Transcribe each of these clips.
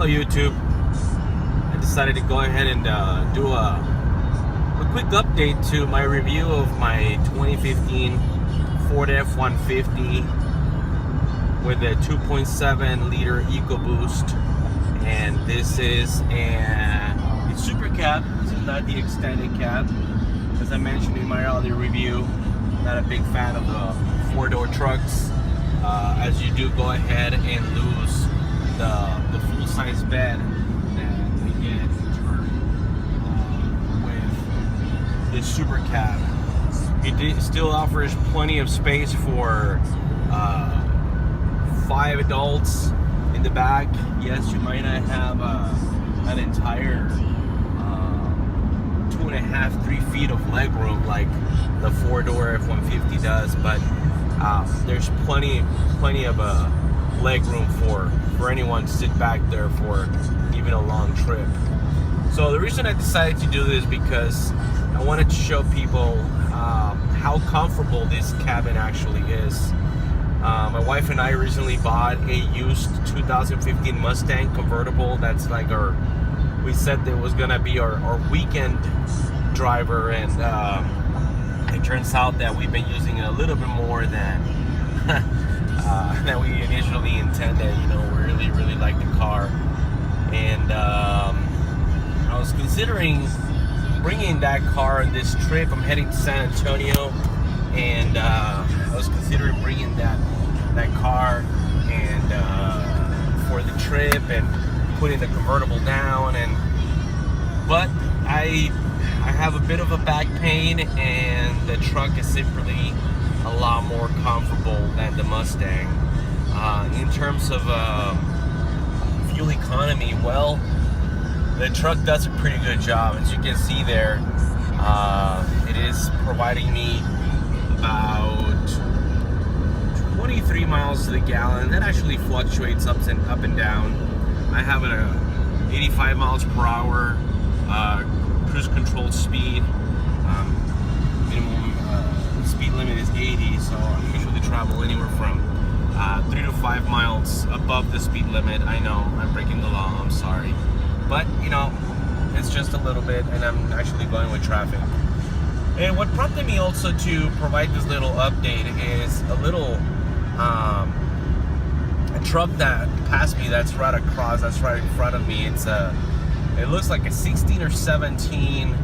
Hello YouTube. I decided to go ahead and do a quick update to my review of my 2015 Ford F-150 with a 2.7 liter EcoBoost, and this is a Supercab. This is not the extended cab. As I mentioned in my earlier review, not a big fan of the four-door trucks, as you do go ahead and lose the full-size bed that we get with this Supercab. It still offers plenty of space for 5 adults in the back. Yes, you might not have an entire 2.5-3 feet of leg room like the four-door F-150 does, but there's plenty of leg room for anyone to sit back there for even a long trip. So the reason I decided to do this is because I wanted to show people how comfortable this cabin actually is. My wife and I recently bought a used 2015 Mustang convertible. That's like we said that was gonna be our weekend driver, and it turns out that we've been using it a little bit more than we initially intended. You know, we really like the car, and I was considering bringing that car on this trip. I'm heading to San Antonio, and I was considering bringing that car and for the trip and putting the convertible down, but I have a bit of a back pain, and the truck is simply a lot more comfortable than the Mustang. In terms of fuel economy, well, the truck does a pretty good job. As you can see there, it is providing me about 23 miles to the gallon. That actually fluctuates up and down. I have it at 85 miles per hour cruise control speed. Minimum speed limit is 80, so I usually travel anywhere from 3 to 5 miles above the speed limit. I know I'm breaking the law, I'm sorry, but you know, it's just a little bit, and I'm actually going with traffic. And what prompted me also to provide this little update is a truck that passed me that's right across, that's right in front of me. It looks like a 16 or 17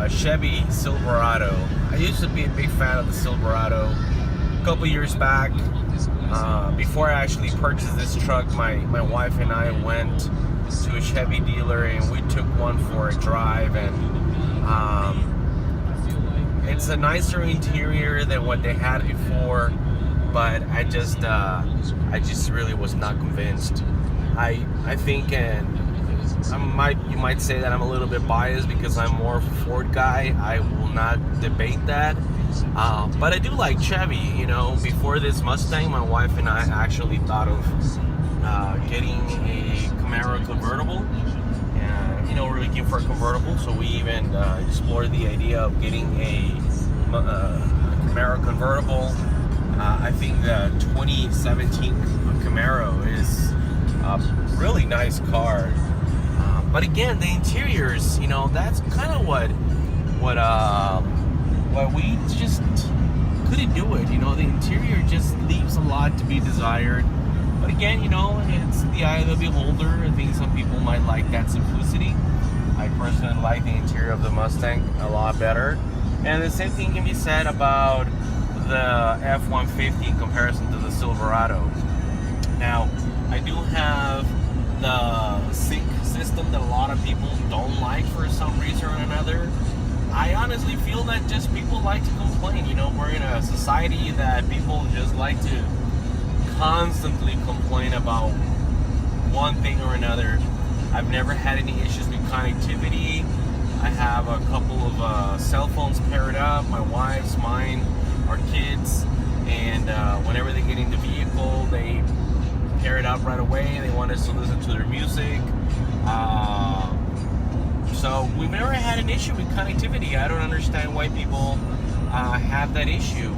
Chevy Silverado. I used to be a big fan of the Silverado. A couple years back, before I actually purchased this truck, my wife and I went to a Chevy dealer and we took one for a drive, and it's a nicer interior than what they had before, but I just really was not convinced. I think, and you might say that I'm a little bit biased because I'm more of a Ford guy. I will not debate that, but I do like Chevy. You know, before this Mustang, my wife and I actually thought of getting a Camaro convertible. You know, we're looking for a convertible, so we even explored the idea of getting a Camaro convertible. I think the 2017 Camaro is a really nice car, but again, the interiors, you know, that's kind of what we just couldn't do it. You know, the interior just leaves a lot to be desired. But again, you know, it's the eye of the beholder. I think some people might like that simplicity. I personally like the interior of the Mustang a lot better. And the same thing can be said about the F-150 in comparison to the Silverado. Now, I do have the sync system that a lot of people don't like for some reason or another. I honestly feel that just people like to complain. You know, we're in a society that people just like to constantly complain about one thing or another. I've never had any issues with connectivity. I have a couple of cell phones paired up, my wife's, mine, our kids, and whenever they get in the vehicle, they pair it up right away. They want us to listen to their music. So we've never had an issue with connectivity. I don't understand why people have that issue.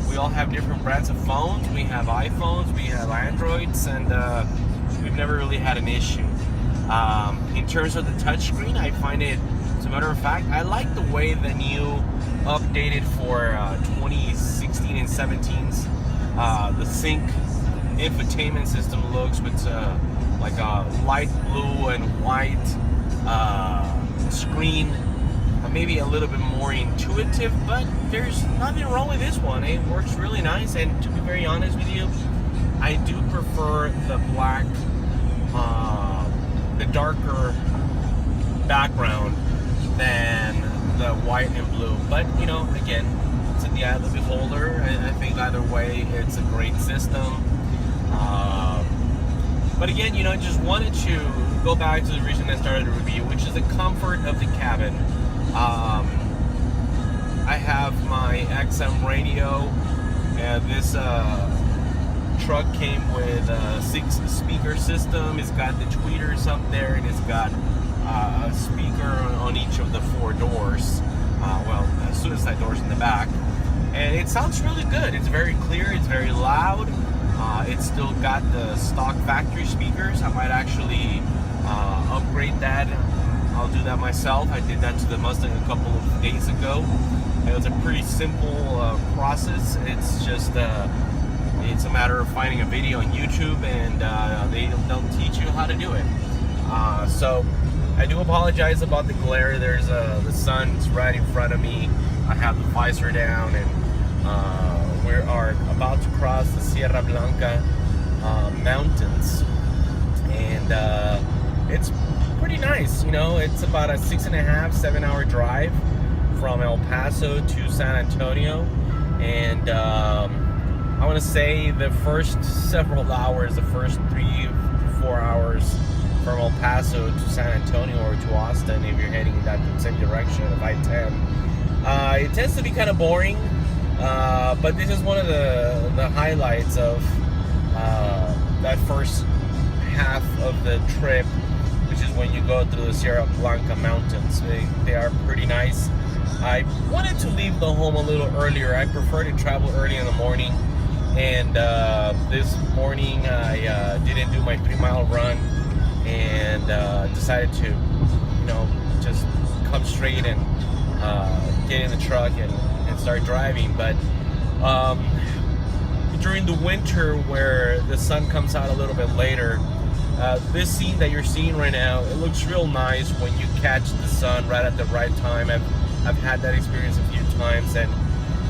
We all have different brands of phones. We have iPhones, we have Androids, and we've never really had an issue. In terms of the touchscreen, I find it, as a matter of fact, I like the way the new updated for 2016 and 17's the Sync infotainment system looks, with like a light blue and white screen. Maybe a little bit more intuitive, but there's nothing wrong with this one. It works really nice, and to be very honest with you, I do prefer the black, the darker background than the white and blue. But you know, again, it's in the eye of the beholder. I think either way, it's a great system. But again, you know, I just wanted to go back to the reason I started the review, which is the comfort of the cabin. I have my XM radio, and this truck came with a 6-speaker system. It's got the tweeters up there, and it's got a speaker on each of the 4 doors. Well, suicide doors in the back, and it sounds really good. It's very clear. It's very loud. It's still got the stock factory speakers. I might actually upgrade that. I'll do that myself. I did that to the Mustang a couple of days ago. It was a pretty simple process. It's just it's a matter of finding a video on YouTube, and they don't teach you how to do it. So I do apologize about the glare. There's the sun's right in front of me. I have the visor down, and we are about to cross the Sierra Blanca mountains, and it's pretty nice. You know, it's about a 6.5-7 hour drive from El Paso to San Antonio, and I want to say the first several hours, the first 3-4 hours from El Paso to San Antonio or to Austin, if you're heading in that same direction of I-10, it tends to be kind of boring, but this is one of the highlights of that first half of the trip, which is when you go through the Sierra Blanca mountains. They are pretty nice. I wanted to leave the home a little earlier. I prefer to travel early in the morning, and this morning I didn't do my 3-mile run, and decided to, you know, just come straight and get in the truck and start driving. But during the winter, where the sun comes out a little bit later, this scene that you're seeing right now, it looks real nice when you catch the sun right at the right time. I've had that experience a few times, and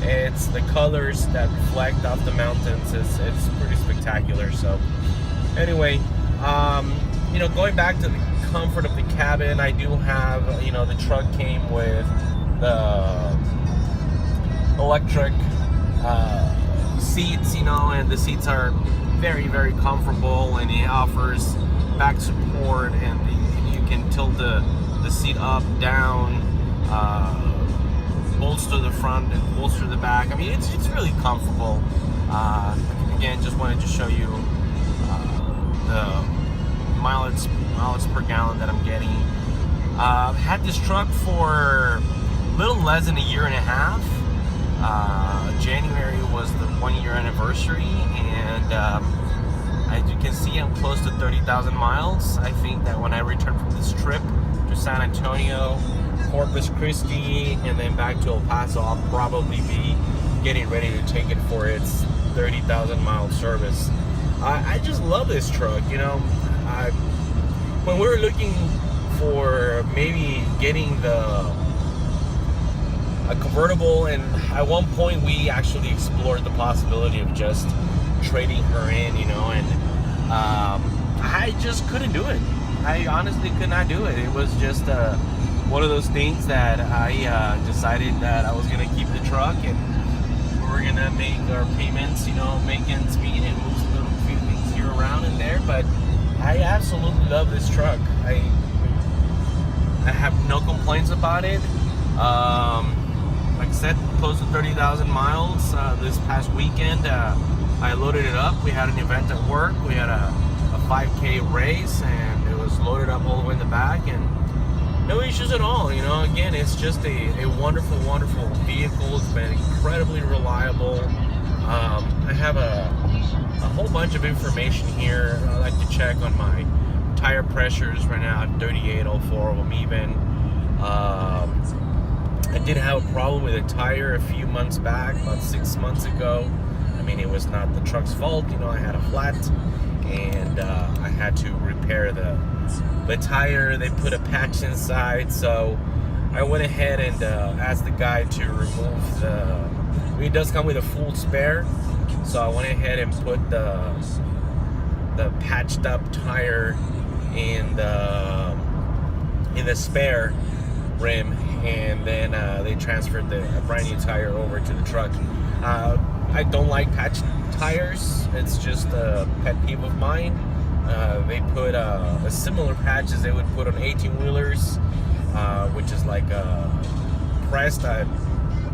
it's the colors that reflect off the mountains. It's pretty spectacular. So anyway, you know, going back to the comfort of the cabin, I do have, you know, the truck came with the electric seats, you know, and the seats are very, very comfortable, and it offers back support, and you can tilt the seat up, down, bolster the front and bolster the back. I mean, it's really comfortable. Again, just wanted to show you the mileage per gallon that I'm getting. I've had this truck for a little less than a year and a half. January was the 1-year anniversary, and as you can see, I'm close to 30,000 miles. I think that when I return from this trip to San Antonio, Corpus Christi, and then back to El Paso, I'll probably be getting ready to take it for its 30,000 mile service. I just love this truck. You know, when we were looking for maybe getting a convertible, and at one point we actually explored the possibility of just trading her in, you know, and I just couldn't do it. I honestly could not do it. It was just one of those things that I decided that I was going to keep the truck, and we were going to make our payments, you know, make ends meet, and move a little few things here around and there. But I absolutely love this truck. I have no complaints about it. Like I said, close to 30,000 miles this past weekend. I loaded it up. We had an event at work. We had a 5K race, and it was loaded up all the way in the back, and no issues at all. You know, again, it's just a wonderful, wonderful vehicle. It's been incredibly reliable. I have a a whole bunch of information here. I like to check on my tire pressures right now at 38, all four of them even. I did have a problem with a tire a few months back, about 6 months ago. I mean, it was not the truck's fault, you know, I had a flat, and I had to repair the tire. They put a patch inside, so I went ahead and asked the guy to remove it does come with a full spare, so I went ahead and put the patched up tire in the spare rim, and then they transferred the brand new tire over to the truck. I don't like patched tires. It's just a pet peeve of mine. They put a similar patch as they would put on 18-wheelers, which is like pressed at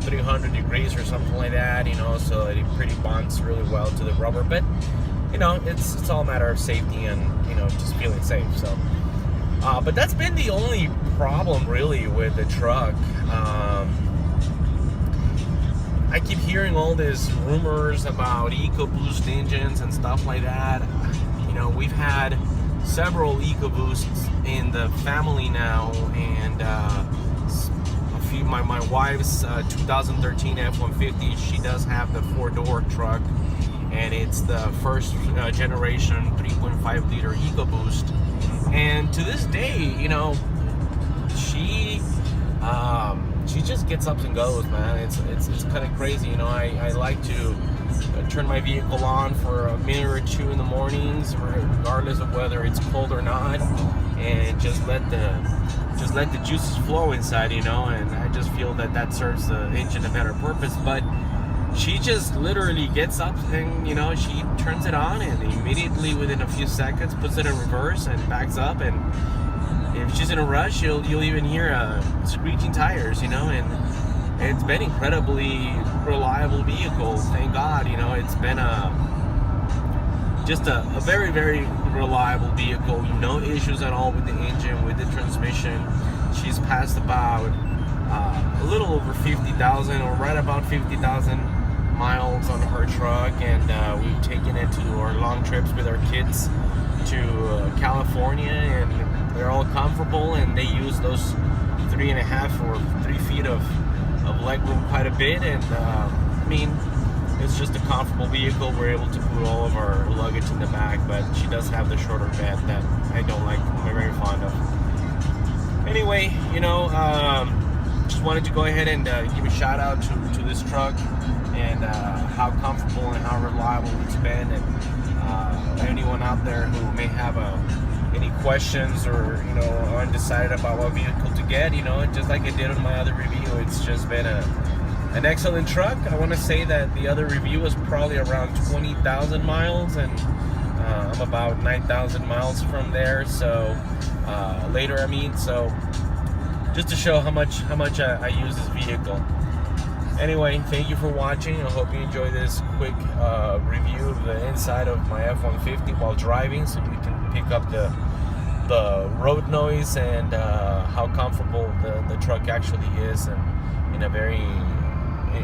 300 degrees or something like that, you know, so it pretty bonds really well to the rubber. But you know, it's all a matter of safety and, you know, just feeling safe. So but that's been the only problem really with the truck. I keep hearing all these rumors about EcoBoost engines and stuff like that. You know, we've had several EcoBoosts in the family now, and my wife's 2013 F-150, she does have the 4-door truck, and it's the first generation 3.5 liter EcoBoost. And to this day, you know, she just gets up and goes, man. It's kind of crazy, you know. I like to turn my vehicle on for a minute or two in the mornings, regardless of whether it's cold or not, and just let the juices flow inside, you know. And I just feel that serves the engine a better purpose. But she just literally gets up and, you know, she turns it on, and immediately within a few seconds puts it in reverse and backs up. And if she's in a rush, you'll even hear screeching tires, you know. And it's been incredibly reliable vehicle, thank God. You know, it's been just a very, very reliable vehicle. No issues at all with the engine, with the transmission. She's passed about a little over 50,000, or right about 50,000 miles on her truck, and we've taken it to our long trips with our kids to California, and they're all comfortable, and they use those 3.5 or 3 feet of legroom quite a bit. And I mean, it's just a comfortable vehicle. We're able to put all of our luggage in the back, but she does have the shorter bed that I don't like, I'm very fond of. Anyway, you know, just wanted to go ahead and give a shout out to this truck, and how comfortable and how reliable it's been. And anyone out there who may have any questions, or, you know, undecided about what vehicle to get, you know, just like I did on my other review, it's just been an excellent truck. I want to say that the other review was probably around 20,000 miles, and I'm about 9,000 miles from there. So later, I mean, so just to show how much I use this vehicle. Anyway, thank you for watching. I hope you enjoy this quick review of the inside of my F-150 while driving, so you can pick up the road noise and how comfortable the truck actually is, and in a very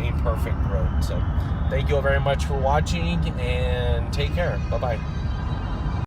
imperfect road. So thank you all very much for watching, and take care. Bye-bye.